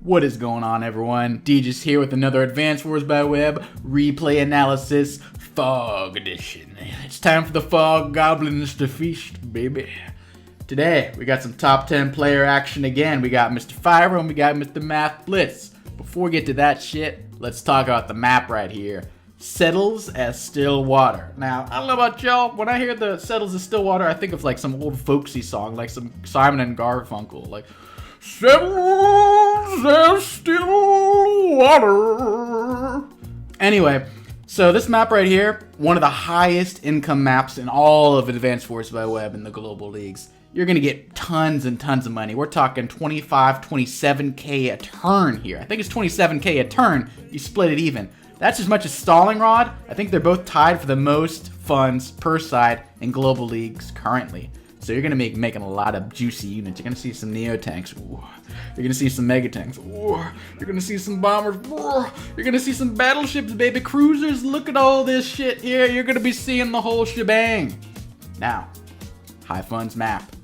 What is going on, everyone? DJ's here with another Advanced Wars by Web replay analysis Fog Edition. It's time for the Fog Goblins to feast, baby. Today, we got some top 10 player action again. We got Mr. Fyram, we got Mr. Mathblitz. Before we get to that shit, let's talk about the map right here. Settles as still water. Now, I don't know about y'all, when I hear the settles as still water, I think of like some old folksy song, like some Simon and Garfunkle, like settles as still water. Anyway, so this map right here, one of the highest income maps in all of Advanced Wars by Web in the global leagues. You're gonna get tons and tons of money. We're talking 25, 27k a turn here. I think it's 27k a turn. You split it even. That's as much as Stalling Rod. I think they're both tied for the most funds per side in global leagues currently. So you're gonna be making a lot of juicy units. You're gonna see some Neo tanks. Ooh. You're gonna see some Mega tanks. Ooh. You're gonna see some bombers. Ooh. You're gonna see some battleships, baby. Cruisers. Look at all this shit here. You're gonna be seeing the whole shebang. Now, high funds map.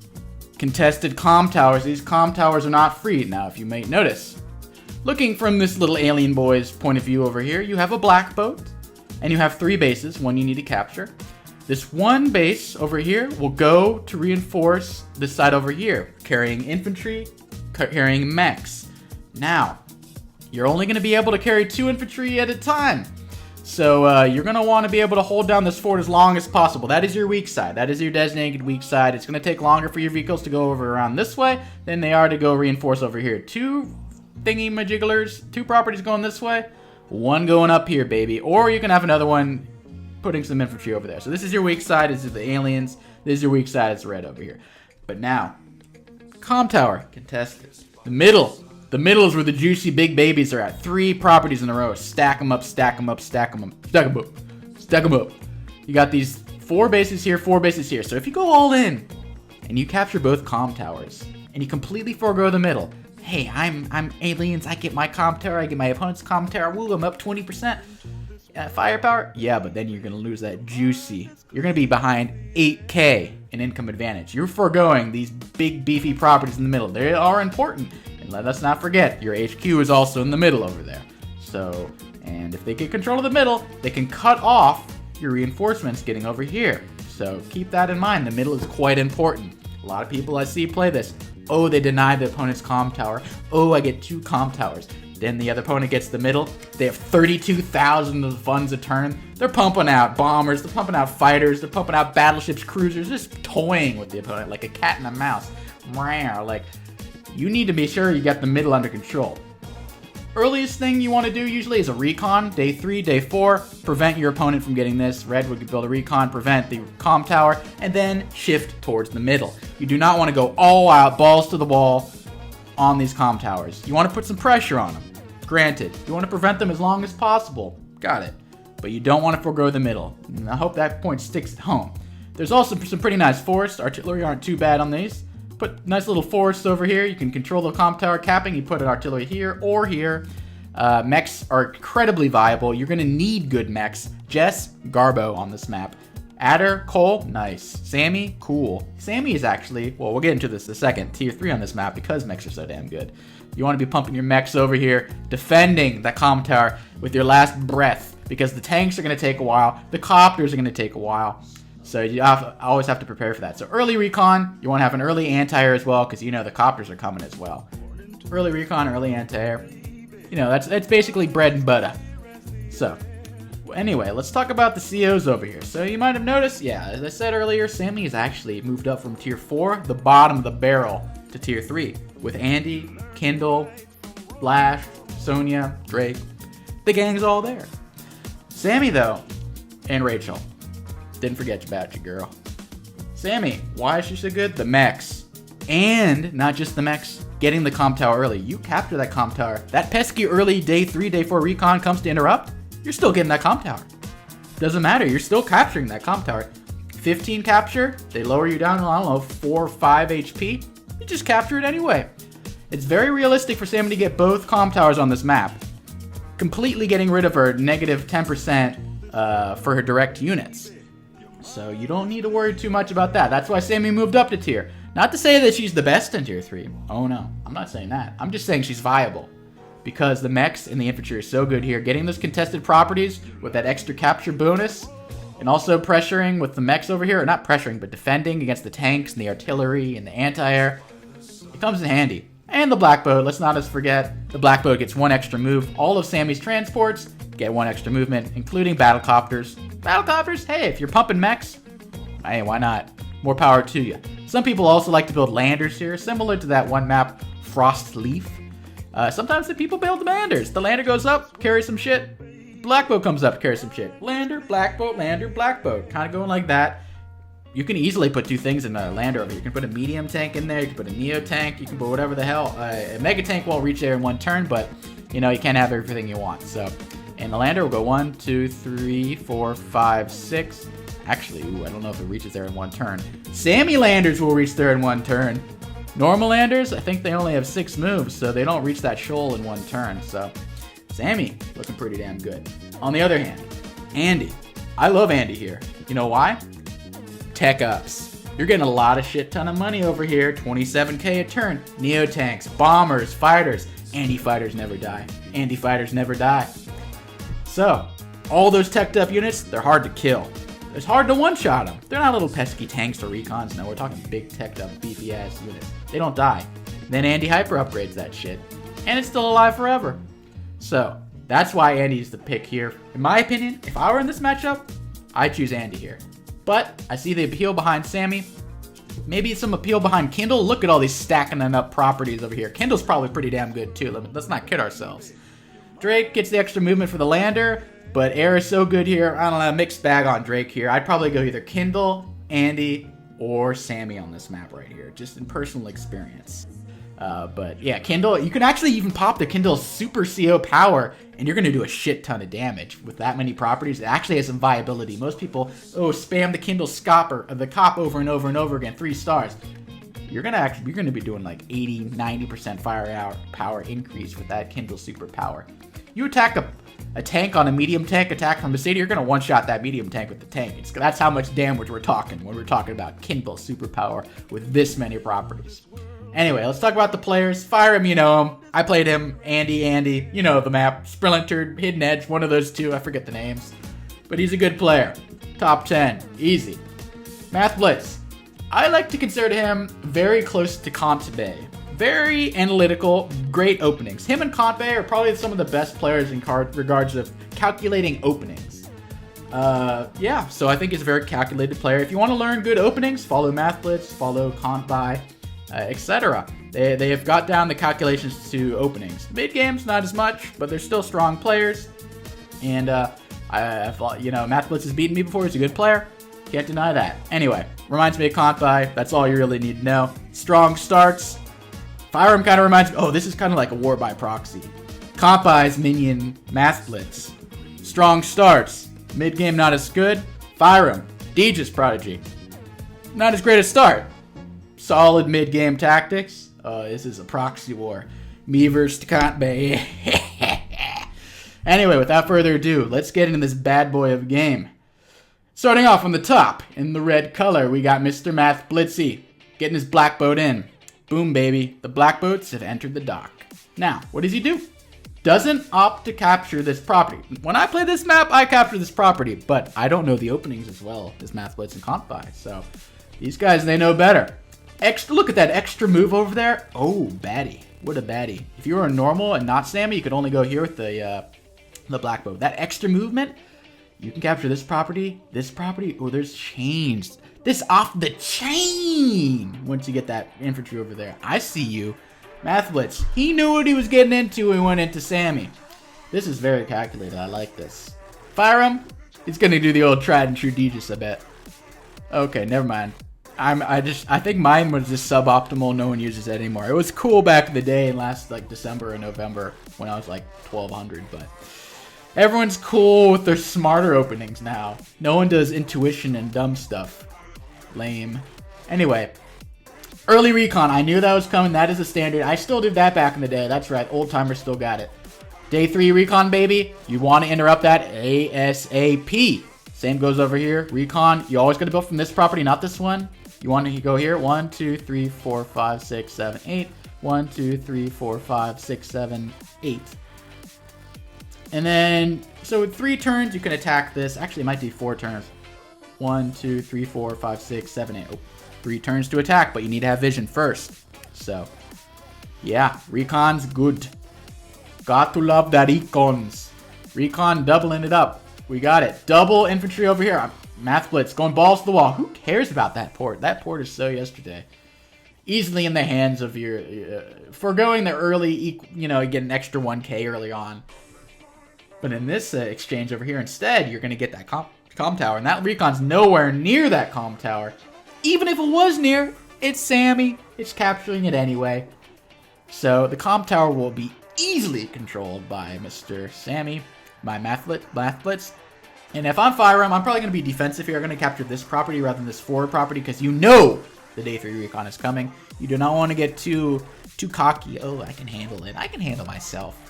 Contested comm towers. These comm towers are not free. Now, if you may notice, looking from this little alien boy's point of view over here, you have a black boat, and you have 3 bases. One you need to capture. This one base over here will go to reinforce this side over here, carrying infantry, carrying mechs. Now, you're only going to be able to carry 2 infantry at a time. So you're going to want to be able to hold down this fort as long as possible. That is your weak side. That is your designated weak side. It's going to take longer for your vehicles to go over around this way than they are to go reinforce over here. 2 thingy-majigglers, 2 properties going this way, 1 going up here, baby. Or you can have another one putting some infantry over there. So this is your weak side. This is the aliens. This is your weak side. It's red over here. But now, comm tower contested. The middle. The middle is where the juicy big babies are at. 3 properties in a row. Stack them up, stack them up, stack them up, stack them up, stack them up. You got these 4 bases here, 4 bases here. So if you go all in and you capture both comm towers and you completely forego the middle, hey, I'm aliens. I get my comm tower. I get my opponent's comm tower. Woo, I'm up 20%. Firepower? Yeah, but then you're going to lose that juicy. You're going to be behind 8k in income advantage. You're foregoing these big beefy properties in the middle. They are important. And let us not forget, your HQ is also in the middle over there. So, and if they get control of the middle, they can cut off your reinforcements getting over here. So keep that in mind. The middle is quite important. A lot of people I see play this. Oh, they deny the opponent's comm tower. Oh, I get 2 comm towers. Then the other opponent gets the middle. They have 32,000 of the funds a turn. They're pumping out bombers. They're pumping out fighters. They're pumping out battleships, cruisers, just toying with the opponent like a cat and a mouse. Like, you need to be sure you got the middle under control. Earliest thing you want to do usually is a recon. Day 3, day 4, prevent your opponent from getting this. Red would build a recon, prevent the comm tower, and then shift towards the middle. You do not want to go all out, balls to the wall on these comm towers. You want to put some pressure on them. Granted, you want to prevent them as long as possible. Got it. But you don't want to forego the middle. And I hope that point sticks at home. There's also some pretty nice forests. Artillery aren't too bad on these. Put nice little forests over here. You can control the comm tower capping. You put an artillery here or here. Mechs are incredibly viable. You're going to need good mechs. Jess, Garbo on this map. Adder, Cole, nice. Sammy, cool. Sammy is actually, well, we'll get into this in a second, tier 3 on this map because mechs are so damn good. You want to be pumping your mechs over here, defending the comm tower with your last breath because the tanks are going to take a while. The copters are going to take a while. So you always have to prepare for that. So early recon, you want to have an early anti-air as well because you know the copters are coming as well. Early recon, early anti-air. You know, that's basically bread and butter. So, anyway, let's talk about the COs over here. So you might have noticed, yeah, as I said earlier, Sammy has actually moved up from tier 4, the bottom of the barrel, to tier 3. With Andy, Kendall, Flash, Sonia, Drake. The gang's all there. Sammy, though, and Rachel. Didn't forget about you, girl. Sammy, why is she so good? The mechs. And not just the mechs, getting the comm tower early. You capture that comm tower. That pesky early day 3, day 4 recon comes to interrupt. You're still getting that comm tower. Doesn't matter. You're still capturing that comm tower. 15 capture. They lower you down to, I don't know, 4 or 5 HP. You just capture it anyway. It's very realistic for Sammy to get both comm towers on this map. Completely getting rid of her negative 10% for her direct units. So you don't need to worry too much about that. That's why Sammy moved up to tier. Not to say that she's the best in tier 3. Oh no, I'm not saying that. I'm just saying she's viable. because the mechs and the infantry are so good here. Getting those contested properties with that extra capture bonus, and also pressuring with the mechs over here, or not pressuring, but defending against the tanks and the artillery and the anti-air. It comes in handy. And the black boat, let's not forget, the black boat gets 1 extra move. All of Sammy's transports get 1 extra movement, including battlecopters. Battlecopters, hey, if you're pumping mechs, hey, why not? More power to you. Some people also like to build landers here, similar to that one map, Frost Leaf. Sometimes the people build landers. The lander goes up, carries some shit. Black boat comes up, carries some shit. Lander, black boat, kind of going like that. You can easily put 2 things in a lander over here. You can put a medium tank in there, you can put a neo tank, you can put whatever the hell. A mega tank won't reach there in 1 turn, but you know, you can't have everything you want. So, and the lander will go 1, 2, 3, 4, 5, 6. Actually, I don't know if it reaches there in 1 turn. Sammy landers will reach there in 1 turn. Normal landers, I think they only have 6 moves, so they don't reach that shoal in 1 turn. So, Sammy, looking pretty damn good. On the other hand, Andy. I love Andy here. You know why? Tech ups. You're getting a lot of shit ton of money over here. 27k a turn. Neo tanks, bombers, fighters. Andy fighters never die. Andy fighters never die. So, all those teched up units, they're hard to kill. It's hard to one-shot them. They're not little pesky tanks or recons. No, we're talking big teched up, beefy ass units. They don't die. Then Andy hyper upgrades that shit. And it's still alive forever. So, that's why Andy's the pick here. In my opinion, if I were in this matchup, I'd choose Andy here. But I see the appeal behind Sammy. Maybe some appeal behind Kindle. Look at all these stacking up properties over here. Kindle's probably pretty damn good too. Let's not kid ourselves. Drake gets the extra movement for the lander, but air is so good here. I don't know, mixed bag on Drake here. I'd probably go either Kindle, Andy, or Sammy on this map right here, just in personal experience. But yeah, Kindle, you can actually even pop the Kindle's super CO power, and you're going to do a shit ton of damage with that many properties. It actually has some viability. Most people, spam the Kindle the cop over and over and over again, 3 stars. You're gonna be doing like 80-90% fire power increase with that Kindle super power. You attack a tank on a medium tank attack from a city, you're gonna one-shot that medium tank with the tank. That's how much damage we're talking when we're talking about Kindle superpower with this many properties. Anyway, let's talk about the players. Fyram, you know him. I played him. Andy, you know the map. Splintered, Hidden Edge, one of those 2. I forget the names. But he's a good player. Top 10. Easy. Mathblitz. I like to consider him very close to Conte. Very analytical, great openings. Him and Conte are probably some of the best players in regards of calculating openings. So I think he's a very calculated player. If you want to learn good openings, follow Mathblitz, follow Conte, etc. They have got down the calculations to openings. Mid games, not as much, but they're still strong players. And Mathblitz has beaten me before. He's a good player. Can't deny that. Anyway, reminds me of Conte. That's all you really need to know. Strong starts. Fyram kind of reminds me. Oh, this is kind of like a war by proxy. Conte's minion Mathblitz. Strong starts. Mid game not as good. Fyram, Deej's prodigy. Not as great a start. Solid mid game tactics. This is a proxy war. Me versus Conte. Anyway, without further ado, let's get into this bad boy of a game. Starting off on the top, in the red color, we got Mr. Mathblitzy getting his black boat in. Boom, baby. The black boats have entered the dock. Now, what does he do? Doesn't opt to capture this property. When I play this map, I capture this property, but I don't know the openings as well as Mathblitz and Conte. So, these guys, they know better. Look at that extra move over there. Oh, baddie. What a baddie. If you were a normal and not Sammy, you could only go here with the black boat. That extra movement, you can capture this property. Oh, there's chains. This off the chain. Once you get that infantry over there. I see you. Mathblitz. He knew what he was getting into when he went into Sammy. This is very calculated. I like this. Fyram. He's going to do the old tried and true Deej's, I bet. Okay, never mind. I think mine was just suboptimal. No one uses it anymore. It was cool back in the day in last December and November when I was 1200, but everyone's cool with their smarter openings now. No one does intuition and dumb stuff. Lame. Anyway, early recon. I knew that was coming. That is a standard. I still did that back in the day. That's right. Old timers still got it. Day 3 recon, baby. You want to interrupt that ASAP. Same goes over here. Recon. You always got to build from this property, not this one. You want to go here. 1, 2, 3, 4, 5, 6, 7, 8. 1, 2, 3, 4, 5, 6, 7, 8. And then, so with 3 turns, you can attack this. Actually, it might be 4 turns. 1, 2, 3, 4, 5, 6, 7, 8. Oh, 3 turns to attack, but you need to have vision first. So, yeah, Recon's good. Got to love the Recons. Recon doubling it up. We got it. Double infantry over here. Mathblitz going balls to the wall. Who cares about that port? That port is so yesterday. Easily in the hands of your... foregoing the early, you know, you get an extra 1k early on. But in this exchange over here, instead, you're going to get that comm tower. And that Recon's nowhere near that comm tower. Even if it was near, it's Sammy. It's capturing it anyway. So the comm tower will be easily controlled by Mr. Sammy, my Mathblitz. And if I'm Fyram, I'm probably going to be defensive here. I'm going to capture this property rather than this forward property because you know the day 3 recon is coming. You do not want to get too cocky. Oh, I can handle it. I can handle myself.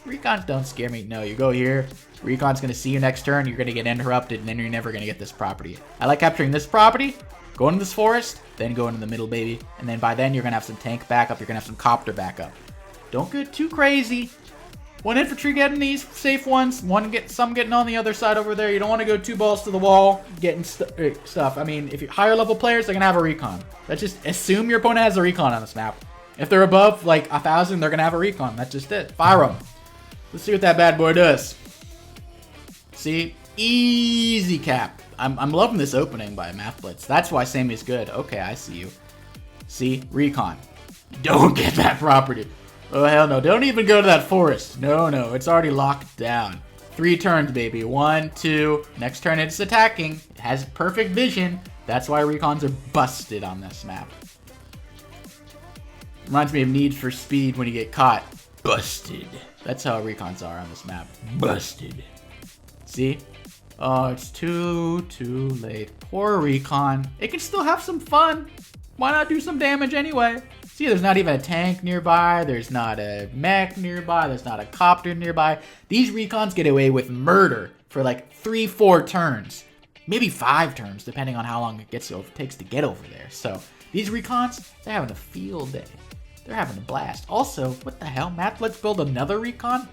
Recons don't scare me. No, you go here. Recon's going to see you next turn. You're going to get interrupted, and then you're never going to get this property. I like capturing this property, go into this forest, then go into the middle, baby. And then by then, you're going to have some tank backup. You're going to have some copter backup. Don't get too crazy. One infantry getting these safe ones. Some getting on the other side over there. You don't want to go 2 balls to the wall getting stuff. I mean, if you're higher level players, they're going to have a recon. Let's just assume your opponent has a recon on this map. If they're above like 1,000, they're going to have a recon. That's just it. Fire them. Let's see what that bad boy does. See? Easy cap. I'm loving this opening by Mathblitz. That's why Sammy's good. Okay, I see you. See? Recon. Don't get that property. Oh, hell no. Don't even go to that forest. No, no. It's already locked down. 3 turns, baby. 1, 2. Next turn, it's attacking. It has perfect vision. That's why recons are busted on this map. Reminds me of Need for Speed when you get caught. Busted. That's how recons are on this map. Busted. See? Oh, it's too late. Poor recon. It can still have some fun. Why not do some damage anyway? See, there's not even a tank nearby. There's not a mech nearby. There's not a copter nearby. These recons get away with murder for like 3-4 turns. Maybe 5 turns, depending on how long it takes to get over there. So, these recons, they're having a field day. They're having a blast. Also, what the hell? Mathblitz build another recon?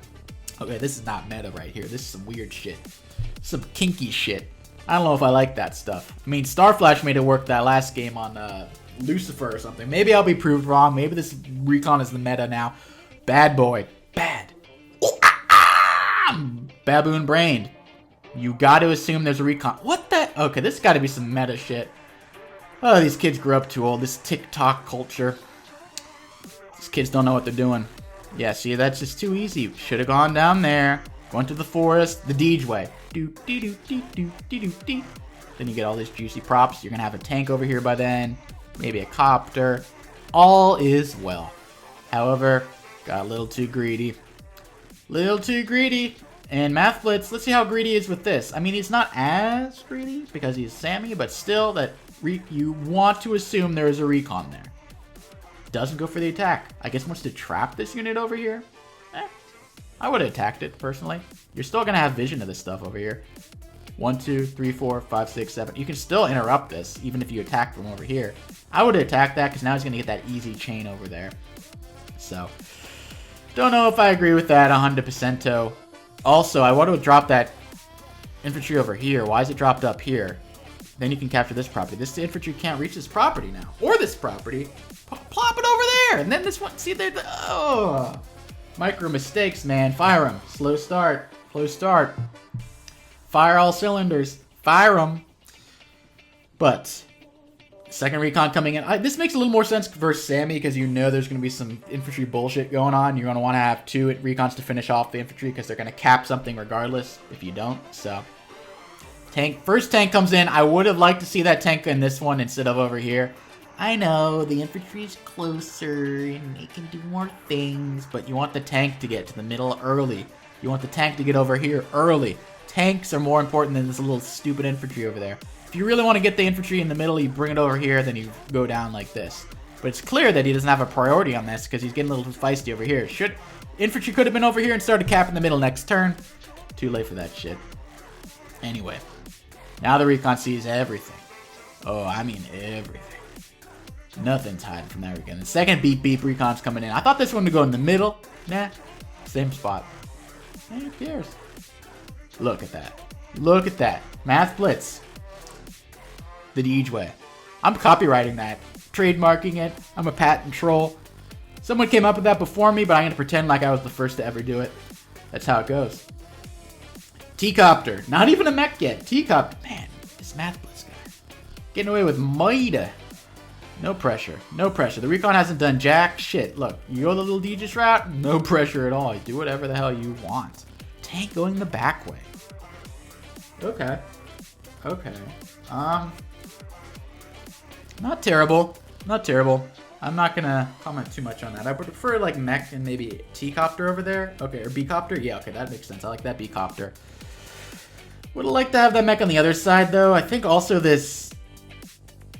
Okay, this is not meta right here. This is some weird shit. Some kinky shit. I don't know if I like that stuff. I mean, Starflash made it work that last game on Lucifer or something. Maybe I'll be proved wrong. Maybe this recon is the meta now. Bad boy. Bad. Baboon brained. You got to assume there's a recon. What the? Okay, this got to be some meta shit. Oh, these kids grew up too old. This TikTok culture. These kids don't know what they're doing. Yeah, see, that's just too easy. Should have gone down there. Going to the forest, the Deej way. Then you get all these juicy props. You're going to have a tank over here by then. Maybe a copter. All is well. However, got a little too greedy. Little too greedy. And Mathblitz, let's see how greedy he is with this. I mean, he's not as greedy because he's Sammy, but still, that you want to assume there is a recon there. Doesn't go for the attack. I guess wants to trap this unit over here. I would have attacked it, personally. You're still going to have vision of this stuff over here. 1, 2, 3, 4, 5, 6, 7. You can still interrupt this, even if you attack from over here. I would have attacked that, because now he's going to get that easy chain over there. So, don't know if I agree with that 100%. Also, I want to drop that infantry over here. Why is it dropped up here? Then you can capture this property. This infantry can't reach this property now. Or this property. Plop it over there. And then this one. See, there. Oh. Micro mistakes, man. Fire them. Slow start. Slow start. Fire all cylinders. Fire them. But second recon coming in. This makes a little more sense versus Sammy because you know there's going to be some infantry bullshit going on. You're going to want to have 2 recons to finish off the infantry because they're going to cap something regardless if you don't. So, first tank comes in. I would have liked to see that tank in this one instead of over here. I know, the infantry's closer and they can do more things, but you want the tank to get to the middle early. You want the tank to get over here early. Tanks are more important than this little stupid infantry over there. If you really want to get the infantry in the middle, you bring it over here, then you go down like this. But it's clear that he doesn't have a priority on this because he's getting a little feisty over here. Infantry could have been over here and started capping the middle next turn. Too late for that shit. Anyway, now the recon sees everything. Oh, I mean everything. Nothing's hiding from that recon. The second beep beep recon's coming in. I thought this one would go in the middle. Nah, same spot. Hey, who cares? Look at that. Look at that. Mathblitz. The Deej way. I'm copywriting that. Trademarking it. I'm a patent troll. Someone came up with that before me, but I'm going to pretend like I was the first to ever do it. That's how it goes. T-Copter. Not even a mech yet. T-Copter. Man, this Mathblitz guy. Getting away with Maida. No pressure. No pressure. The recon hasn't done jack shit. Look, you go the little Deej's route, no pressure at all. You do whatever the hell you want. Tank going the back way. Okay. Okay. Not terrible. Not terrible. I'm not gonna comment too much on that. I would prefer like mech and maybe T-Copter over there. Okay, or B-Copter. Yeah, okay, that makes sense. I like that B-Copter. Would like to have that mech on the other side though. I think also this...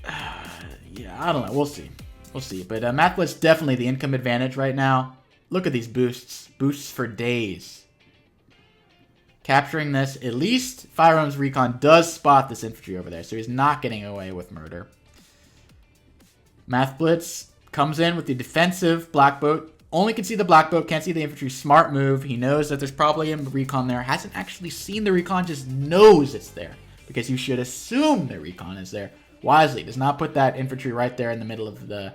yeah, I don't know. We'll see. We'll see. But Mathblitz definitely the income advantage right now. Look at these boosts. Boosts for days. Capturing this. At least Fyram's recon does spot this infantry over there. So he's not getting away with murder. Mathblitz comes in with the defensive black boat. Only can see the black boat, can't see the infantry. Smart move. He knows that there's probably a recon there. Hasn't actually seen the recon, just knows it's there. Because you should assume the recon is there. Wisely does not put that infantry right there in the middle of the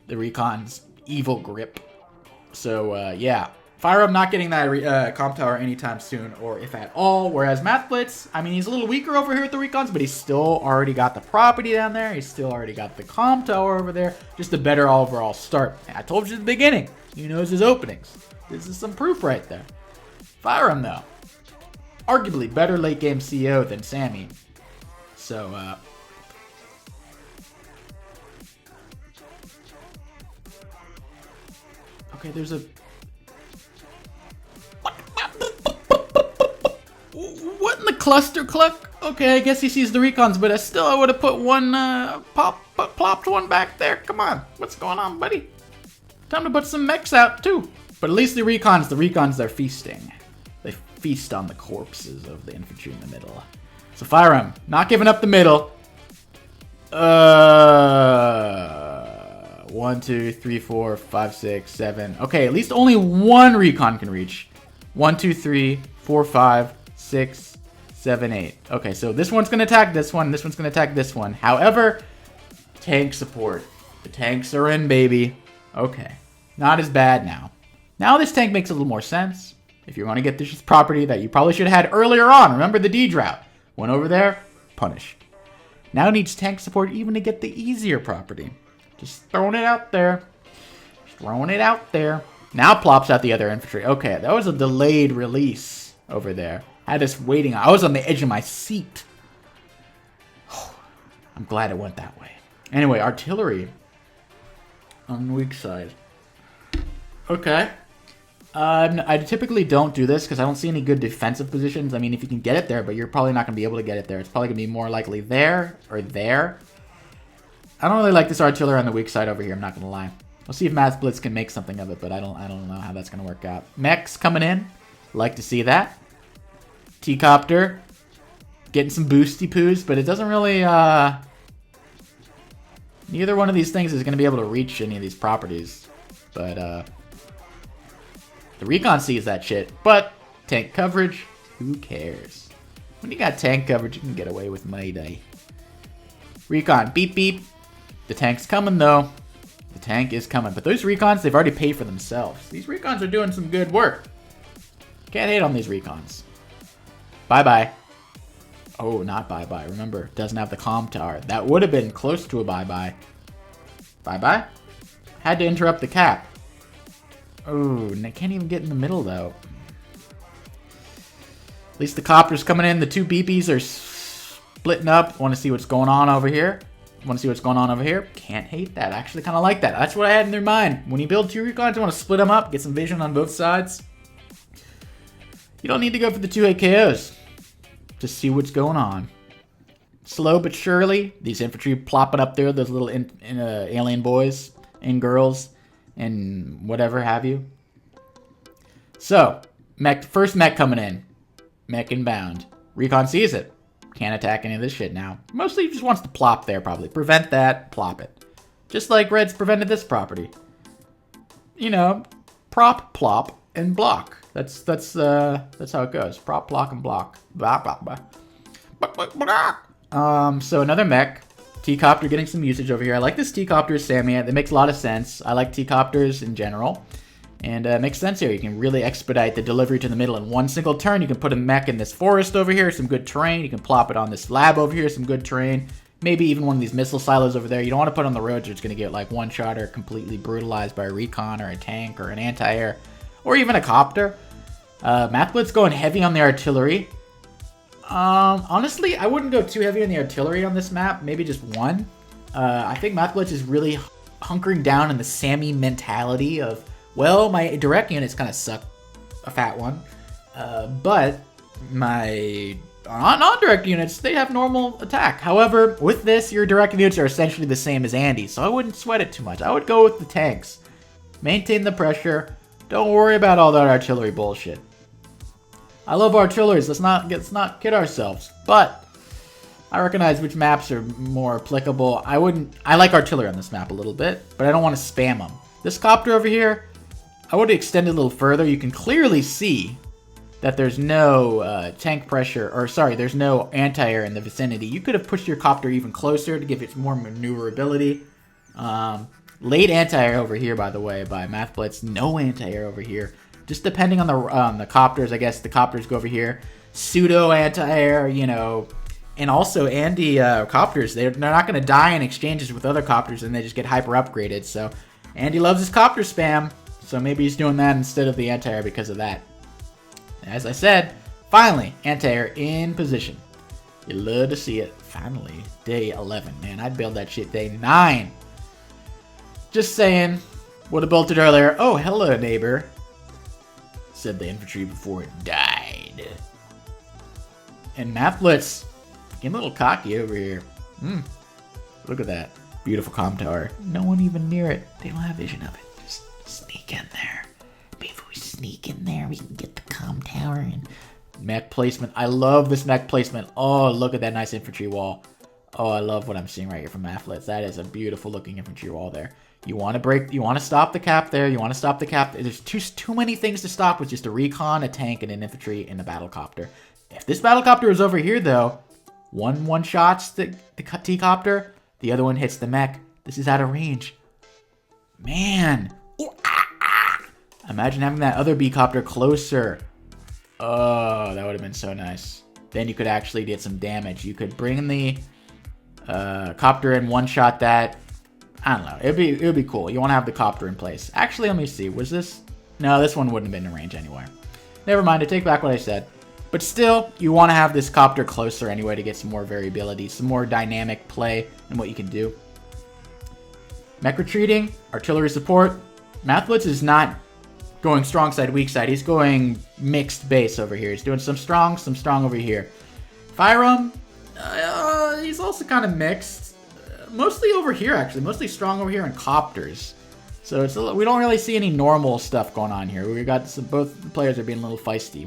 recon's evil grip. So, yeah. Fyram not getting that comp tower anytime soon, or if at all. Whereas Mathblitz, I mean, he's a little weaker over here with the recons, but he's still already got the property down there. He's still already got the comp tower over there. Just a better overall start. I told you at the beginning, he knows his openings. This is some proof right there. Fyram, though, arguably better late game CEO than Sammy. So, okay, there's a... What in the cluster cluck? Okay, I guess he sees the recons, but I would have put one, plopped one back there. Come on, what's going on, buddy? Time to put some mechs out, too. But at least the recons, they're feasting. They feast on the corpses of the infantry in the middle. So Fyram, not giving up the middle. 1, 2, 3, 4, 5, 6, 7. Okay, at least only one recon can reach. 1, 2, 3, 4, 5, 6, 7, 8. Okay, so this one's going to attack this one. This one's going to attack this one. However, tank support. The tanks are in, baby. Okay. Not as bad now. Now this tank makes a little more sense. If you want to get this property that you probably should have had earlier on. Remember the Deej route. Went over there, punished. Now needs tank support even to get the easier property. Just throwing it out there. Just throwing it out there. Now plops out the other infantry. Okay, that was a delayed release over there. I had us waiting. I was on the edge of my seat. I'm glad it went that way. Anyway, artillery on the weak side. Okay. I typically don't do this because I don't see any good defensive positions. I mean, if you can get it there, but you're probably not going to be able to get it there. It's probably going to be more likely there or there. I don't really like this artillery on the weak side over here. I'm not going to lie. We'll see if Mathblitz can make something of it, but I don't know how that's going to work out. Mechs coming in. Like to see that. T-Copter. Getting some boosty poos, but it doesn't really... Neither one of these things is going to be able to reach any of these properties. But, the recon sees that shit. But, tank coverage, who cares? When you got tank coverage, you can get away with Mayday. Recon, beep beep. The tank's coming, though. The tank is coming. But those recons, they've already paid for themselves. These recons are doing some good work. Can't hate on these recons. Bye-bye. Oh, not bye-bye. Remember, doesn't have the comm tower. That would have been close to a bye-bye. Bye-bye? Had to interrupt the cap. Oh, and they can't even get in the middle, though. At least the copter's coming in. The two BPs are splitting up. Want to see what's going on over here. Want to see what's going on over here. Can't hate that. I actually kind of like that. That's what I had in their mind. When you build two recons, you want to split them up. Get some vision on both sides. You don't need to go for the 2 AKOs. Just see what's going on. Slow but surely, these infantry plopping up there, those little alien boys and girls and whatever have you. So, first mech coming in. Mech inbound. Recon sees it. Can't attack any of this shit now. Mostly just wants to plop there, probably. Prevent that, plop it. Just like Red's prevented this property. You know, prop, plop, and block. That's how it goes. Prop, block, and block. Blah, blah, blah. So another mech. T-Copter getting some usage over here. I like this T-Copter Sammy. It makes a lot of sense. I like T-Copters in general. And it makes sense here. You can really expedite the delivery to the middle in one single turn. You can put a mech in this forest over here, some good terrain. You can plop it on this lab over here, some good terrain. Maybe even one of these missile silos over there. You don't want to put on the roads, it's going to get like one shot or completely brutalized by a recon or a tank or an anti-air. Or even a copter. Mathblitz going heavy on the artillery. Honestly, I wouldn't go too heavy on the artillery on this map. Maybe just one. I think Mathblitz is really hunkering down in the Sammy mentality of, well, my direct units kind of suck. A fat one. But my non-direct units, they have normal attack. However, with this, your direct units are essentially the same as Andy, so I wouldn't sweat it too much. I would go with the tanks. Maintain the pressure. Don't worry about all that artillery bullshit. I love artilleries. Let's not kid ourselves. But I recognize which maps are more applicable. I like artillery on this map a little bit, but I don't want to spam them. This copter over here, I would extend it a little further. You can clearly see that there's no tank pressure, or sorry, there's no anti-air in the vicinity. You could have pushed your copter even closer to give it more maneuverability. Late anti-air over here, by the way, by Mathblitz. No anti-air over here. Just depending on the copters, I guess the copters go over here. Pseudo anti-air, you know. And also, Andy copters, they're not going to die in exchanges with other copters, and they just get hyper upgraded. So, Andy loves his copter spam. So maybe he's doing that instead of the anti-air because of that. As I said, finally, anti-air in position. You love to see it. Finally, day 11. Man, I'd build that shit day 9. Just saying. Would have built it earlier. Oh, hello, neighbor. Said the infantry before it died. And Mathblitz, getting a little cocky over here. Look at that. Beautiful comm tower. No one even near it. They don't have vision of it. Just sneak in there. Before we sneak in there, we can get the comm tower and mech placement. I love this mech placement. Oh, look at that nice infantry wall. Oh, I love what I'm seeing right here from Mathblitz. That is a beautiful looking infantry wall there. You want to stop the cap there. You want to stop the cap. There's too many things to stop with just a recon, a tank, and an infantry, and a battlecopter. If this battlecopter is over here, though, one shots the T-copter, the other one hits the mech. This is out of range. Man. Imagine having that other B-copter closer. Oh, that would have been so nice. Then you could actually get some damage. You could bring the copter and one-shot that. I don't know. It would be cool. You want to have the copter in place. Actually, let me see. Was this? No, this one wouldn't have been in range anyway. Never mind. I take back what I said. But still, you want to have this copter closer anyway to get some more variability, some more dynamic play in what you can do. Mech retreating, artillery support. Mathblitz is not going strong side, weak side. He's going mixed base over here. He's doing some strong over here. Fyram, he's also kind of mixed. Mostly over here, actually. Mostly strong over here in copters. So we don't really see any normal stuff going on here. We got both the players are being a little feisty.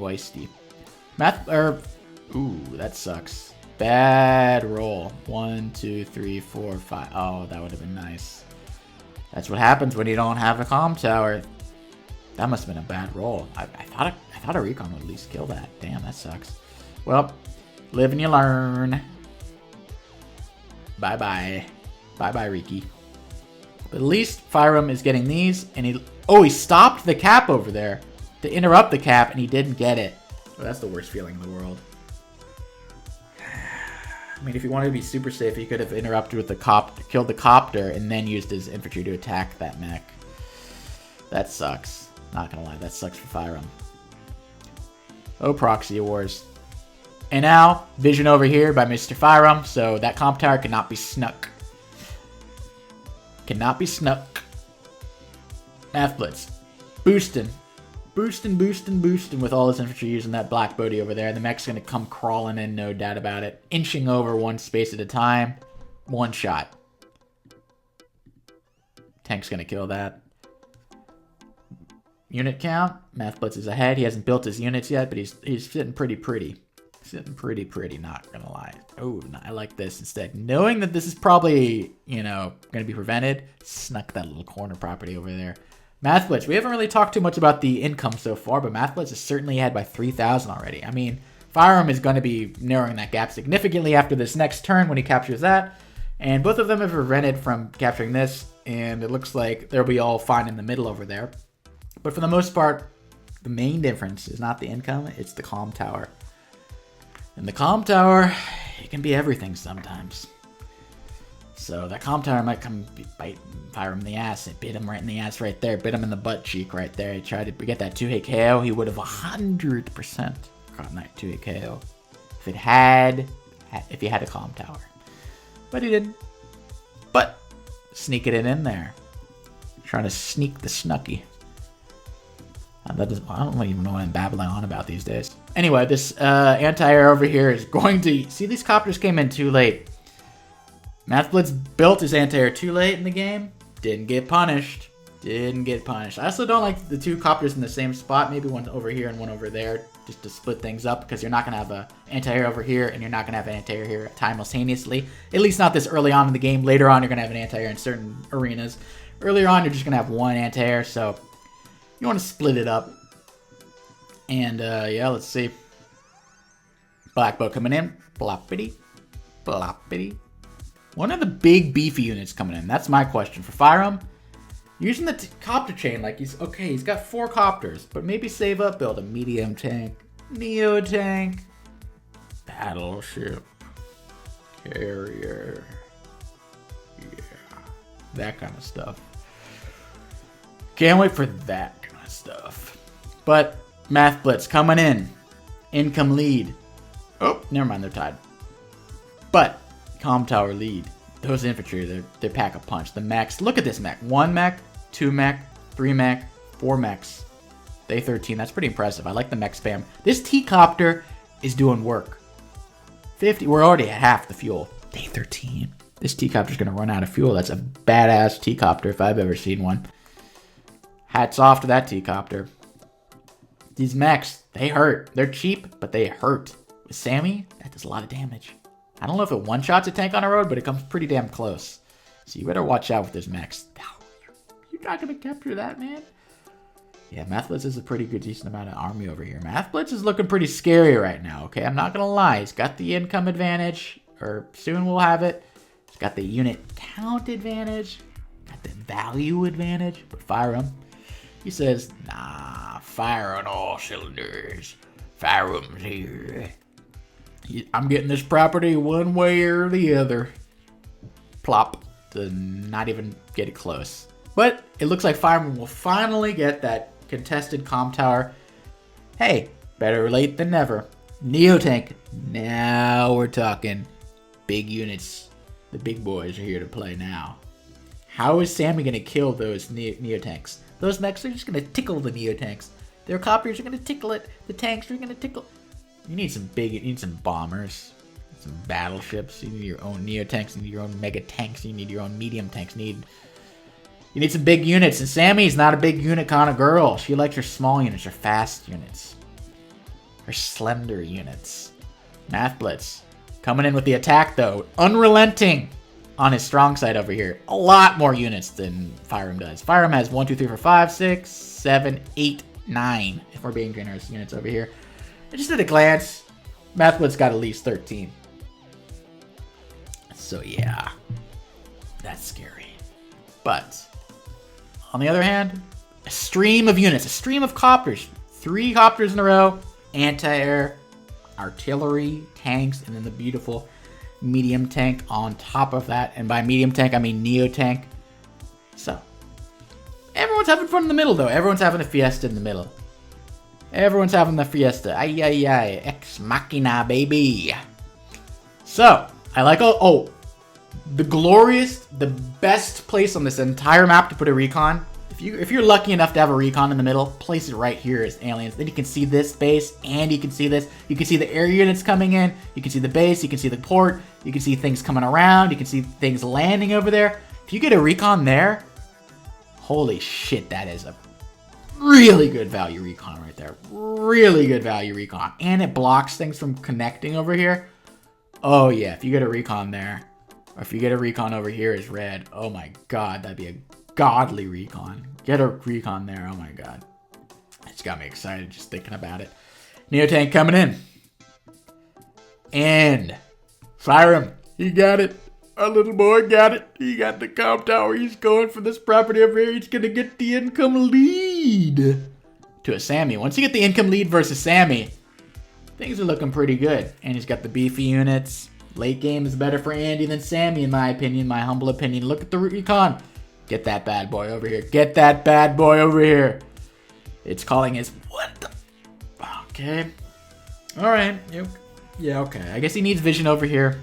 Ooh, that sucks. Bad roll. 1, 2, 3, 4, 5. Oh, that would have been nice. That's what happens when you don't have a comm tower. That must have been a bad roll. I thought a recon would at least kill that. Damn, that sucks. Well, live and you learn. Bye-bye. Bye-bye, Riki. But at least Fyram is getting these, and he stopped the cap over there to interrupt the cap, and he didn't get it. Well, that's the worst feeling in the world. I mean, if he wanted to be super safe, he could have interrupted with the killed the copter, and then used his infantry to attack that mech. That sucks. Not gonna lie, that sucks for Fyram. Oh, proxy wars. And now, vision over here by Mr. Fyram, so that comp tower cannot be snuck. Cannot be snuck. Mathblitz. Boosting with all his infantry using that black booty over there. The mech's going to come crawling in, no doubt about it. Inching over one space at a time. One shot. Tank's going to kill that. Unit count. Mathblitz is ahead. He hasn't built his units yet, but he's sitting pretty. Sitting pretty, not gonna lie. Oh, no, I like this instead. Knowing that this is probably, you know, gonna be prevented, snuck that little corner property over there. Mathblitz, we haven't really talked too much about the income so far, but Mathblitz is certainly ahead by 3,000 already. I mean, Fyram is going to be narrowing that gap significantly after this next turn when he captures that. And both of them have prevented from capturing this, and it looks like they'll be all fine in the middle over there. But for the most part, the main difference is not the income, it's the calm tower. And the calm tower, it can be everything sometimes. So that calm tower might come bite Fyram in the ass. It bit him right in the ass right there. Bit him in the butt cheek right there. He tried to get that 2-hit KO. He would have 100% gotten that 2-hit KO if he had a calm tower. But he didn't. But sneaking it in there. Trying to sneak the snucky. I don't even know what I'm babbling on about these days. Anyway, this anti-air over here is going to... See, these copters came in too late. Mathblitz built his anti-air too late in the game. Didn't get punished. I also don't like the two copters in the same spot. Maybe one over here and one over there, just to split things up, because you're not going to have an anti-air over here, and you're not going to have an anti-air here simultaneously. At least not this early on in the game. Later on, you're going to have an anti-air in certain arenas. Earlier on, you're just going to have one anti-air, so you want to split it up. And, yeah, let's see. Black bow coming in. Bloppity. Bloppity. One of the big beefy units coming in. That's my question. For Fyram, using the copter chain, like he's got 4 copters, but maybe save up, build a medium tank, neo tank, battleship, carrier, yeah, that kind of stuff. Can't wait for that kind of stuff. But Mathblitz coming in, income lead. Oh, never mind, they're tied. But calm tower lead. Those infantry, they pack a punch. The mechs, look at this mech. 1 mech, 2 mech, 3 mech, 4 mechs. Day 13, that's pretty impressive. I like the mech spam. This T-copter is doing work. 50, we're already at half the fuel. Day 13. This T-copter's gonna run out of fuel. That's a badass T-copter if I've ever seen one. Hats off to that T-copter. These mechs, they hurt. They're cheap, but they hurt. With Sammy, that does a lot of damage. I don't know if it one-shots a tank on a road, but it comes pretty damn close. So you better watch out with those mechs. You're not going to capture that, man. Yeah, Mathblitz is a pretty good, decent amount of army over here. Mathblitz is looking pretty scary right now, okay? I'm not going to lie. He's got the income advantage, or soon we'll have it. He's got the unit count advantage, got the value advantage. But Fyram, he says, nah, fire on all cylinders. Fyram's here. I'm getting this property one way or the other. Plop. To not even get it close. But it looks like Fyram will finally get that contested comm tower. Hey, better late than never. Neotank. Now we're talking big units. The big boys are here to play now. How is Sammy going to kill those Neotanks? Those mechs are just going to tickle the Neotanks. Their copiers are going to tickle it. The tanks are going to tickle. You need some bombers, some battleships. You need your own Neotanks. You need your own mega tanks. You need your own medium tanks. You need some big units. And Sammy's not a big unit kind of girl. She likes her small units, her fast units, her slender units. Mathblitz coming in with the attack though, unrelenting on his strong side over here. A lot more units than Fyram does. Fyram has 1, 2, 3, 4, 5, 6, 7, 8, 9. If we're being generous, units over here. Just at a glance, Mathblitz got at least 13. So yeah, that's scary. But on the other hand, a stream of units, a stream of copters. 3 copters in a row, anti-air, artillery, tanks, and then the beautiful medium tank on top of that. And by medium tank, I mean neo tank. So everyone's having fun in the middle though. Everyone's having a fiesta in the middle. Everyone's having the fiesta. Ay, ay, ay. Ex machina, baby. So, I like, the best place on this entire map to put a recon. If you're lucky enough to have a recon in the middle, place it right here as aliens. Then you can see this base, and you can see this. You can see the air units coming in. You can see the base. You can see the port. You can see things coming around. You can see things landing over there. If you get a recon there, holy shit, that is a Really good value recon right there. Really good value recon. And it blocks things from connecting over here. Oh yeah, if you get a recon there, or if you get a recon over here as red, oh my god, that'd be a godly recon. Get a recon there, oh my god. It's got me excited just thinking about it. Neotank coming in. And Fyram, he got it. Our little boy got it. He got the comp tower. He's going for this property over here. He's going to get the income lead to a Sammy. Once you get the income lead versus Sammy, things are looking pretty good. And he's got the beefy units. Late game is better for Andy than Sammy, in my opinion, my humble opinion. Look at the recon. Get that bad boy over here. Get that bad boy over here. It's calling his... What the... Okay. Alright. Yeah, okay. I guess he needs vision over here.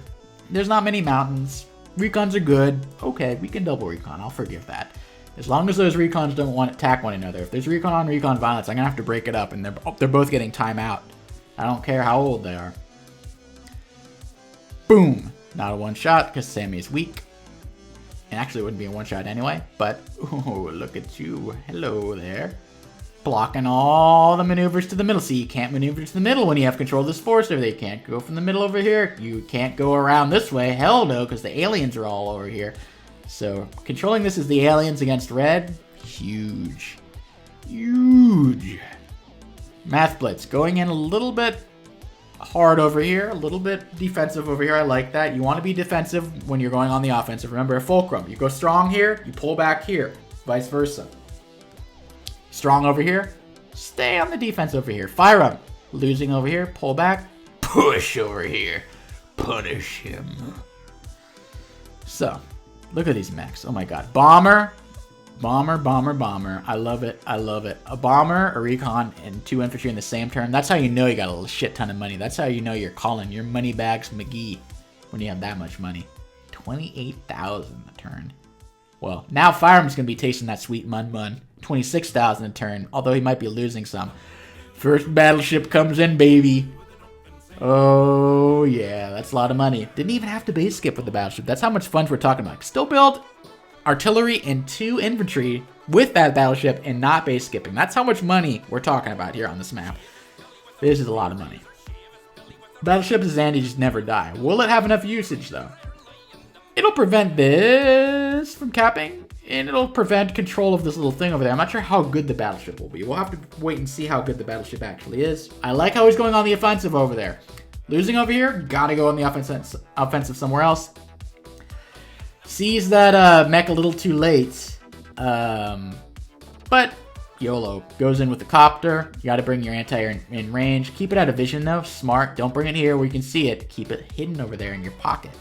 There's not many mountains. Recons are good. Okay, we can double recon. I'll forgive that. As long as those recons don't want to attack one another. If there's recon on recon violence, I'm going to have to break it up. And they're both getting timeout. I don't care how old they are. Boom. Not a one-shot because Sammy's weak. And actually it wouldn't be a one-shot anyway. But, oh, look at you. Hello there. Blocking all the maneuvers to the middle. See, you can't maneuver to the middle when you have control of this forest over there. You can't go from the middle over here. You can't go around this way. Hell no, because the aliens are all over here. So, controlling this is the aliens against red. Huge. Huge. Mathblitz going in a little bit hard over here. A little bit defensive over here. I like that. You want to be defensive when you're going on the offensive. Remember, a fulcrum. You go strong here, you pull back here. Vice versa. Strong over here. Stay on the defense over here. Fyram. Losing over here. Pull back. Push over here. Punish him. So, look at these mechs. Oh my god. Bomber. Bomber, bomber, bomber. I love it. I love it. A bomber, a recon, and 2 infantry in the same turn. That's how you know you got a shit ton of money. That's how you know you're calling your money bags McGee when you have that much money. 28,000 a turn. Well, now Fyram's going to be tasting that sweet mun. 26,000 a turn, although he might be losing some. First battleship comes in, baby. Oh, yeah, that's a lot of money. Didn't even have to base skip with the battleship. That's how much funds we're talking about. Still build artillery and 2 infantry with that battleship and not base skipping. That's how much money we're talking about here on this map. This is a lot of money. Battleships as Andy just never die. Will it have enough usage, though? It'll prevent this from capping. And it'll prevent control of this little thing over there. I'm not sure how good the battleship will be. We'll have to wait and see how good the battleship actually is. I like how he's going on the offensive over there. Losing over here, gotta go on the offensive somewhere else. Sees that mech a little too late. But YOLO. Goes in with the copter. You gotta bring your anti-air in range. Keep it out of vision though. Smart. Don't bring it here where you can see it. Keep it hidden over there in your pocket.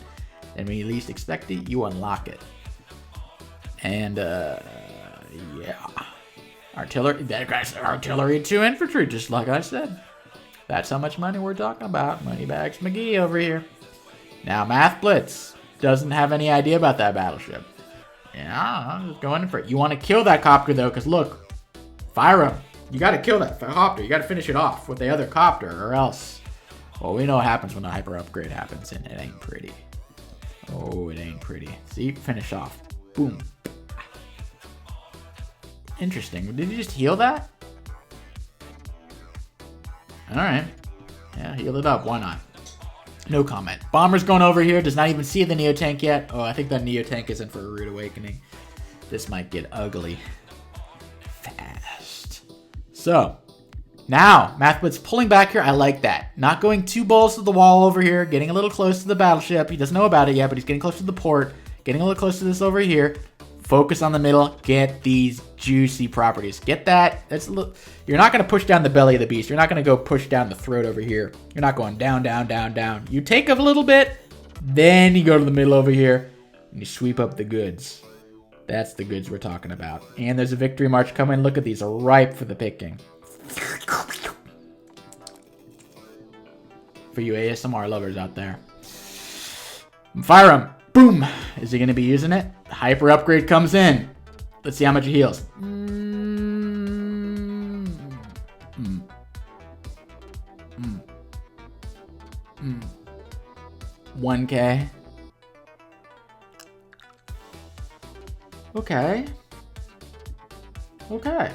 And when you least expect it, you unlock it. And, yeah. Artillery, that guy's artillery 2 infantry, just like I said. That's how much money we're talking about. Moneybags McGee over here. Now, Mathblitz doesn't have any idea about that battleship. Yeah, I'm just going in for it. You want to kill that copter, though, because look. Fyram, you got to kill that copter. You got to finish it off with the other copter, or else. Well, we know what happens when a hyper upgrade happens, and it ain't pretty. Oh, it ain't pretty. See, finish off. Boom. Interesting. Did you just heal that? Alright. Yeah, heal it up. Why not? No comment. Bomber's going over here. Does not even see the Neotank yet. Oh, I think that Neotank is in for a rude awakening. This might get ugly. Fast. So, now, Mathblitz pulling back here. I like that. Not going too balls to the wall over here. Getting a little close to the battleship. He doesn't know about it yet, but he's getting close to the port. Getting a little close to this over here. Focus on the middle. Get these juicy properties. Get that. That's a little, you're not going to push down the belly of the beast. You're not going to go push down the throat over here. You're not going down, down, down, down. You take a little bit, then you go to the middle over here, and you sweep up the goods. That's the goods we're talking about. And there's a victory march coming. Look at these. Are ripe for the picking. For you ASMR lovers out there. Fyram. Boom! Is he going to be using it? Hyper upgrade comes in. Let's see how much he heals. 1K. Okay. Okay.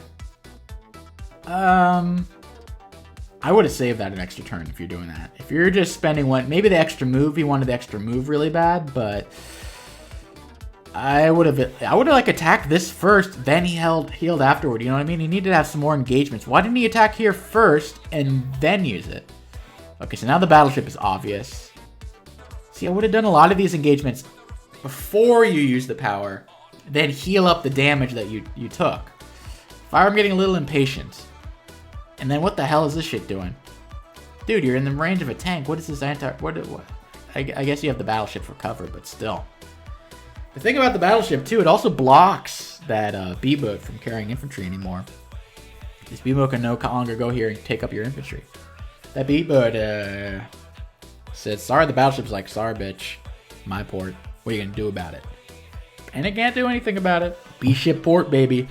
I would have saved that an extra turn if you're doing that. If you're just spending one, maybe the extra move, he wanted the extra move really bad, but I would have like attacked this first, then he healed afterward. You know what I mean? He needed to have some more engagements. Why didn't he attack here first and then use it? Okay, so now the battleship is obvious. See, I would have done a lot of these engagements before you use the power, then heal up the damage that you took. I'm getting a little impatient. And then what the hell is this shit doing? Dude, you're in the range of a tank. What is this what? I guess you have the battleship for cover, but still. The thing about the battleship, too, it also blocks that B-boat from carrying infantry anymore. This B-boat can no longer go here and take up your infantry. That B-boat said, sorry, the battleship's like, sorry, bitch. My port. What are you going to do about it? And it can't do anything about it. B-ship port, baby.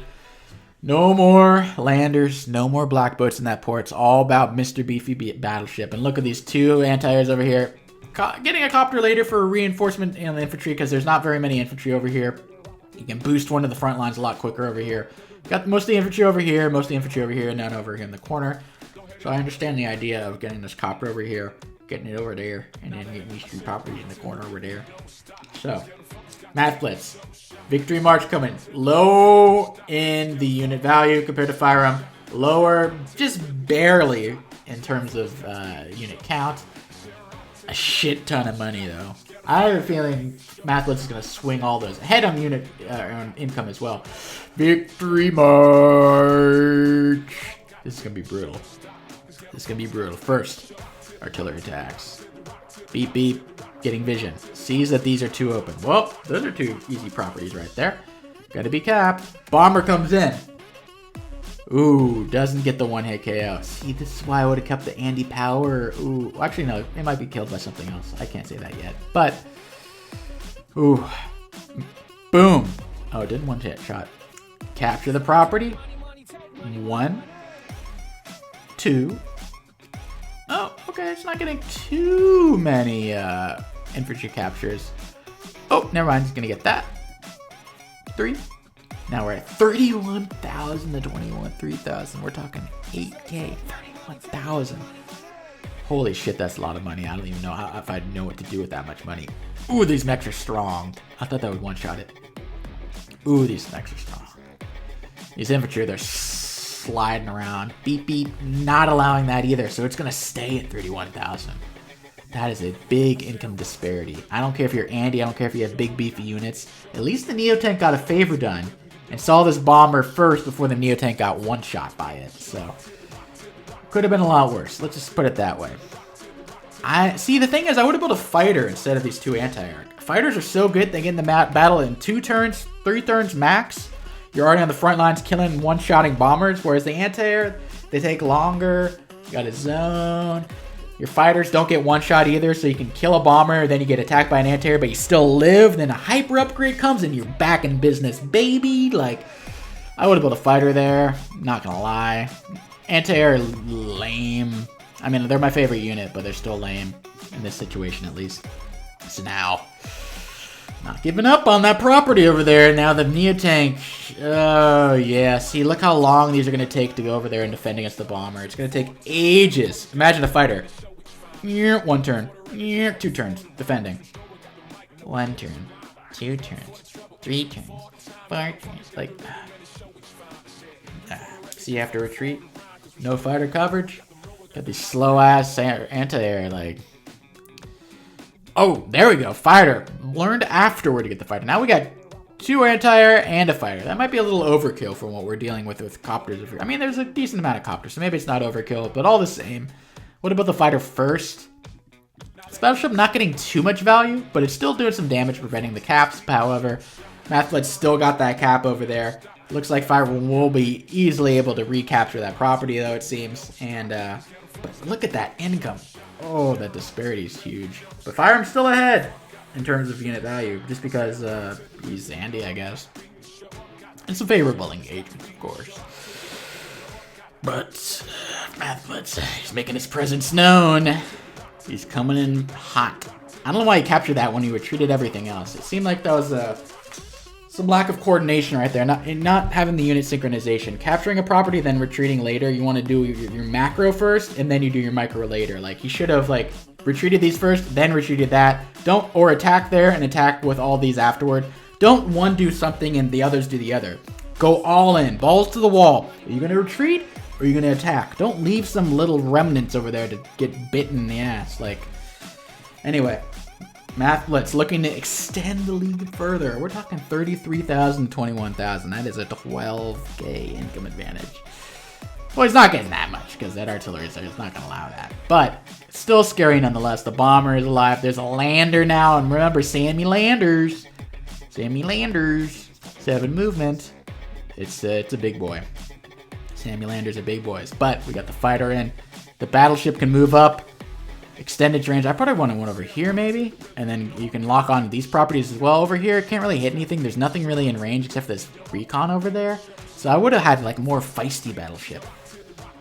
No more landers, no more black boats in that port. It's all about Mr. Beefy Battleship. And look at these two anti-airs over here. Getting a copter later for reinforcement in the infantry because there's not very many infantry over here. You can boost one of the front lines a lot quicker over here. Got most of the infantry over here, most of the infantry over here, and none over here in the corner. So I understand the idea of getting this copter over here, getting it over there, and then getting these three properties in the corner over there. So, Mathblitz. Victory March coming. Low in the unit value compared to Fyram. Lower just barely in terms of unit count. A shit ton of money, though. I have a feeling Mathblitz is going to swing all those. Ahead on unit on income as well. Victory March. This is going to be brutal. This is going to be brutal. First, artillery attacks. Beep, beep. Getting vision. Sees that these are two open. Well, those are two easy properties right there. Got to be capped. Bomber comes in. Ooh, doesn't get the one-hit KO. See, this is why I would have kept the Andy Power. Ooh, actually, no. It might be killed by something else. I can't say that yet. But, ooh. Boom. Oh, it didn't one-hit shot. Capture the property. 1, 2. Oh, okay. It's not getting too many infantry captures. Oh, never mind. He's going to get that. 3. Now we're at 31,000 to 3,000. We're talking 8K, 31,000. Holy shit, that's a lot of money. I don't even know if I'd know what to do with that much money. Ooh, these mechs are strong. I thought that would one-shot it. Ooh, these mechs are strong. These infantry, they're sliding around. Beep, beep. Not allowing that either, so it's going to stay at 31,000. That is a big income disparity. I don't care if you're Andy. I don't care if you have big, beefy units. At least the Neotank got a favor done and saw this bomber first before the Neotank got one shot by it. So, could have been a lot worse. Let's just put it that way. See, the thing is, I would have built a fighter instead of these two anti-air. Fighters are so good, they get in the battle in 2 turns, 3 turns max. You're already on the front lines killing one-shotting bombers, whereas the anti-air, they take longer. You got a zone. Your fighters don't get one shot either, so you can kill a bomber, then you get attacked by an anti-air, but you still live, then a hyper upgrade comes and you're back in business, baby. Like, I would have built a fighter there, not gonna lie. Anti-air, lame. I mean, they're my favorite unit, but they're still lame, in this situation at least. So now, not giving up on that property over there. Now the Neotank, oh yeah, see, look how long these are gonna take to go over there and defend against the bomber. It's gonna take ages. Imagine a fighter. 1 turn, 2 turns, defending. 1 turn, 2 turns, 3 turns, 4 turns. Like, see, you have to retreat. No fighter coverage. Got these slow ass anti-air. Like, oh, there we go. Fighter. Learned afterward to get the fighter. Now we got 2 anti-air and a fighter. That might be a little overkill for what we're dealing with copters. I mean, there's a decent amount of copters, so maybe it's not overkill, but all the same. What about the fighter first? This battleship not getting too much value, but it's still doing some damage preventing the caps. However, Mathblitz still got that cap over there. Looks like Fyram will be easily able to recapture that property, though, it seems. And but look at that income. Oh, that disparity is huge. But Fyram's still ahead in terms of unit value, just because he's Andy, I guess. And some favorable engagements, of course. But Mathblitz, he's making his presence known. He's coming in hot. I don't know why he captured that when he retreated everything else. It seemed like that was some lack of coordination right there. Not having the unit synchronization. Capturing a property, then retreating later. You want to do your macro first, and then you do your micro later. Like, he should have, like, retreated these first, then retreated that. Or attack there and attack with all these afterward. Don't one do something and the others do the other. Go all in. Balls to the wall. Are you going to retreat or are you going to attack? Don't leave some little remnants over there to get bitten in the ass. Like, anyway. Mathblitz looking to extend the lead further. We're talking 33,000 to 21,000. That is a 12k income advantage. Well, he's not getting that much because that artillery is not going to allow that. But it's still scary nonetheless. The bomber is alive. There's a lander now. And remember, Sammy Landers. 7 movement. It's a big boy. Sammy Landers are big boys. But we got the fighter in. The battleship can move up. Extended range. I probably want one over here maybe. And then you can lock on these properties as well over here. Can't really hit anything. There's nothing really in range except for this recon over there. So I would have had like more feisty battleship.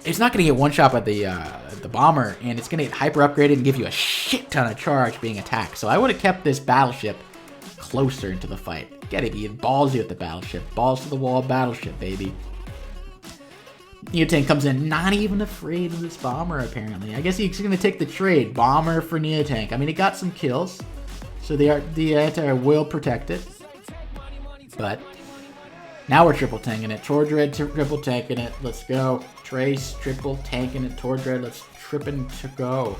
It's not going to get one shot by the bomber. And it's going to get hyper upgraded and give you a shit ton of charge being attacked. So I would have kept this battleship closer into the fight. Gotta be ballsy with the battleship. Balls to the wall battleship, baby. Neotank comes in not even afraid of this bomber, apparently. I guess he's going to take the trade. Bomber for Neotank. I mean, he got some kills, so the anti-air will protect it. But now we're triple tanking it. Tordred triple tanking it. Let's go. Trace triple tanking it. Tordred, let's tripping to go.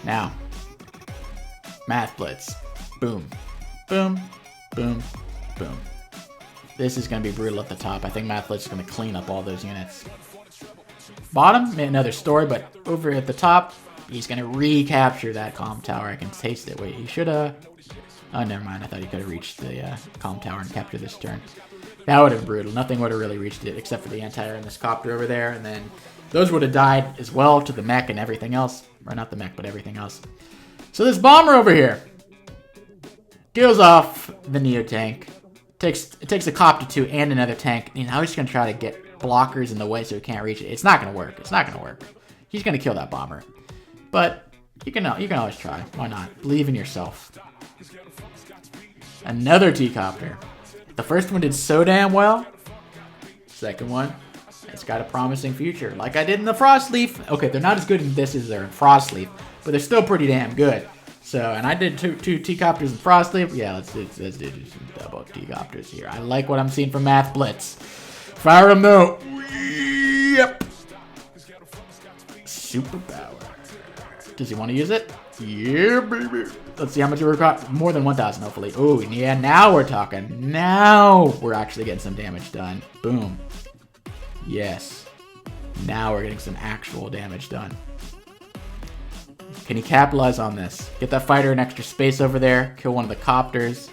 Now, Mathblitz. Boom. Boom. Boom. Boom. This is going to be brutal at the top. I think Mathblitz is going to clean up all those units. Bottom, another story, but over at the top, he's going to recapture that comm tower. I can taste it. Wait, he should have... Oh, never mind. I thought he could have reached the comm tower and captured this turn. That would have been brutal. Nothing would have really reached it except for the anti-air and this copter over there. And then those would have died as well to the mech and everything else. Or not the mech, but everything else. So this bomber over here kills off the Neotank. It takes a copter too and another tank. And now he's going to try to get blockers in the way so he can't reach it. It's not going to work. It's not going to work. He's going to kill that bomber. But you can always try. Why not? Believe in yourself. Another T-copter. The first one did so damn well. Second one, it's got a promising future. Like I did in the Frostleaf. Okay, they're not as good in this as they're in Frostleaf, but they're still pretty damn good. So, and I did two T-copters in Frostleaf. Yeah, let's do some double T-copters here. I like what I'm seeing from Mathblitz. Fyram though. Yep. Superpower. Does he want to use it? Yeah, baby. Let's see how much we're got. More than 1,000, hopefully. Oh, yeah, now we're talking. Now we're actually getting some damage done. Boom. Yes. Now we're getting some actual damage done. Can he capitalize on this? Get that fighter an extra space over there. Kill one of the copters.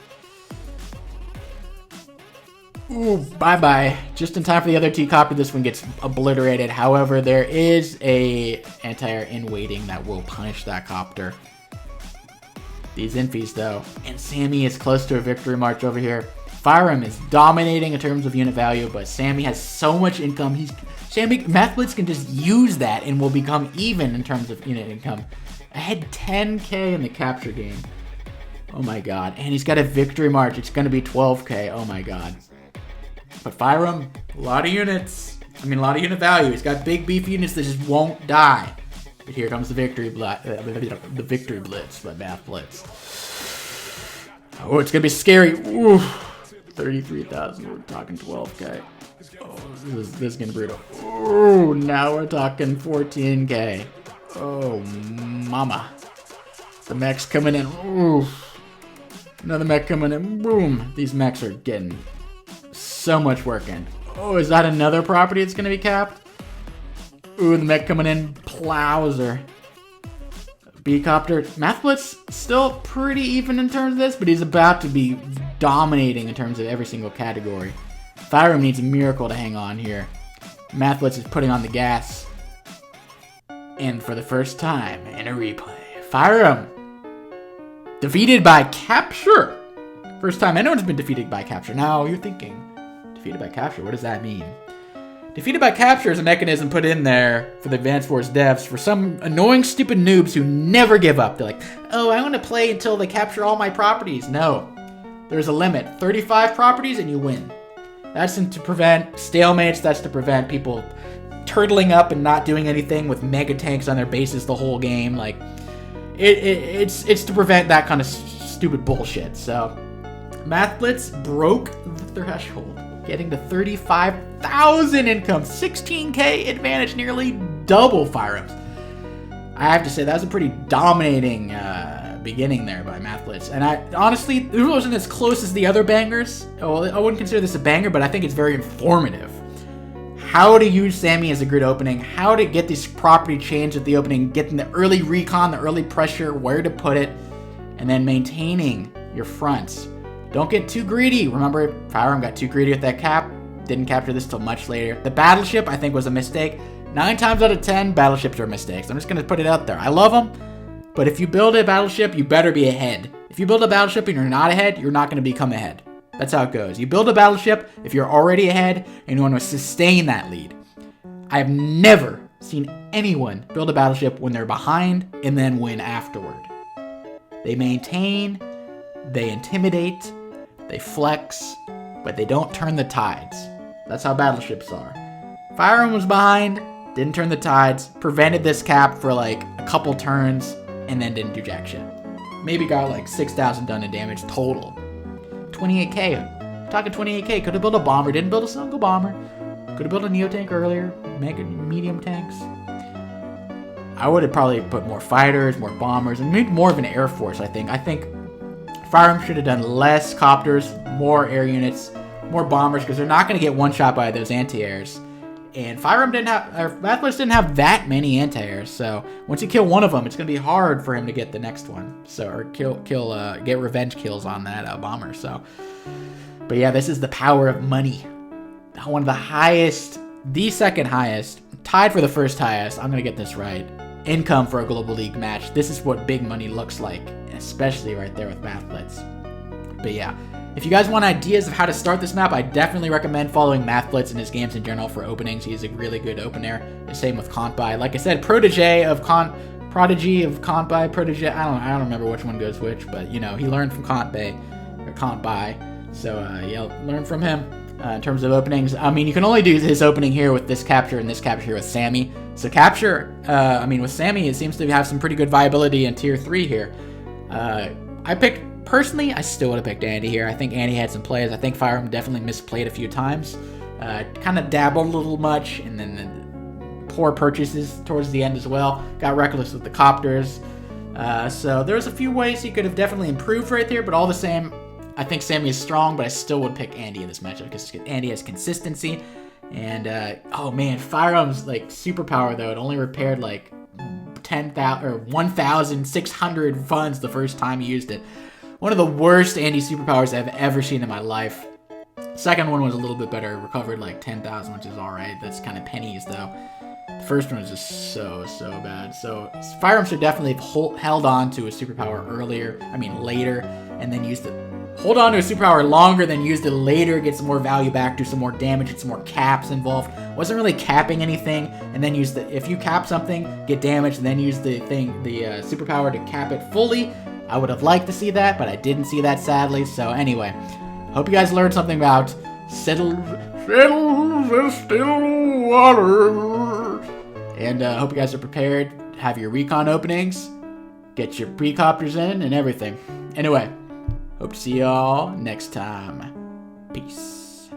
Ooh, bye-bye. Just in time for the other T-copter, this one gets obliterated. However, there is a anti-air in waiting that will punish that copter. These infies, though. And Sammy is close to a victory march over here. Fyram is dominating in terms of unit value, but Sammy has so much income. Mathblitz can just use that and will become even in terms of unit income. I had 10k in the capture game. Oh my god. And he's got a victory march. It's going to be 12k. Oh my god. But Fyram, a lot of units. I mean, a lot of unit value. He's got big beef units that just won't die. But here comes the victory blitz by Mathblitz. Oh, it's going to be scary. Ooh, 33,000. We're talking 12k. Oh, this is going to be brutal. Oh, now we're talking 14k. Oh, mama. The mech's coming in. Ooh. Another mech coming in. Boom. These mechs are getting so much work in. Oh, is that another property that's going to be capped? Ooh, the mech coming in. Plows her. B-copter. Mathblitz still pretty even in terms of this, but he's about to be dominating in terms of every single category. Fyram needs a miracle to hang on here. Mathblitz is putting on the gas. And for the first time in a replay, Fyram defeated by capture. First time anyone's been defeated by capture. Now you're thinking, defeated by capture, what does that mean? Defeated by capture is a mechanism put in there for the Advanced Wars devs for some annoying stupid noobs who never give up. They're like, oh, I want to play until they capture all my properties. No. There's a limit. 35 properties and you win. That's to prevent stalemates. That's to prevent people turtling up and not doing anything with mega tanks on their bases the whole game. Like, it's to prevent that kind of stupid bullshit. So, Mathblitz broke the threshold, getting to 35,000 income, 16k advantage, nearly double Fyram's. I have to say, that was a pretty dominating beginning there by Mathblitz. And I honestly, it wasn't as close as the other bangers. Well, I wouldn't consider this a banger, but I think it's very informative. How to use Sammy as a grid opening, how to get this property change at the opening, getting the early recon, the early pressure, where to put it, and then maintaining your fronts. Don't get too greedy. Remember, Fyram got too greedy with that cap. Didn't capture this till much later. The battleship, I think, was a mistake. 9 times out of 10, battleships are mistakes. I'm just going to put it out there. I love them, but if you build a battleship, you better be ahead. If you build a battleship and you're not ahead, you're not going to become ahead. That's how it goes. You build a battleship if you're already ahead and you want to sustain that lead. I've never seen anyone build a battleship when they're behind and then win afterward. They maintain, they intimidate, they flex, but they don't turn the tides. That's how battleships are. Fyram was behind, didn't turn the tides, prevented this cap for like a couple turns, and then didn't do jack shit. Maybe got like 6,000 done in damage total. 28k. I'm talking 28k. Could have built a bomber, didn't build a single bomber. Could have built a neo tank earlier, mega medium tanks. I would have probably put more fighters, more bombers, and maybe more of an air force, I think. I think Fyram should have done less copters, more air units, more bombers, because they're not going to get one shot by those anti-airs. And Fyram didn't have, or Mathblitz didn't have that many anti-airs, so once you kill one of them, it's going to be hard for him to get the next one. So, or get revenge kills on that bomber, so. But yeah, this is the power of money. One of the highest, the second highest, tied for the first highest, I'm going to get this right, income for a Global League match. This is what big money looks like, especially right there with Mathblitz. But yeah. If you guys want ideas of how to start this map, I definitely recommend following Mathblitz and his games in general for openings. He's a really good opener. The same with Contby. Like I said, Prodigy of Contby, Protege. I don't remember which one goes which, but you know, he learned from Contby. So yeah, learn from him in terms of openings. I mean, you can only do his opening here with this capture and this capture here with Sammy. So capture, with Sammy, it seems to have some pretty good viability in tier 3 here. Personally, I still would have picked Andy here. I think Andy had some plays. I think Fyram definitely misplayed a few times. Kind of dabbled a little much, and then poor purchases towards the end as well. Got reckless with the copters. So there's a few ways he could have definitely improved right there, but all the same, I think Sammy is strong, but I still would pick Andy in this matchup because Andy has consistency. And, oh man, Fyram's like superpower though, it only repaired like 10,000 or 1,600 funds the first time he used it. One of the worst Andy superpowers I've ever seen in my life. Second one was a little bit better. Recovered like 10,000, which is alright. That's kind of pennies, though. The first one was just so bad. So, Fyram should definitely have held on to a superpower later, and then used it. Hold on to a superpower longer, then used it later, get some more value back, do some more damage, get some more caps involved. Wasn't really capping anything, and then if you cap something, get damage, and then use the superpower to cap it fully. I would have liked to see that, but I didn't see that, sadly. So anyway, hope you guys learned something about settle in still water. And hope you guys are prepared. Have your recon openings. Get your precopters in and everything. Anyway, hope to see y'all next time. Peace.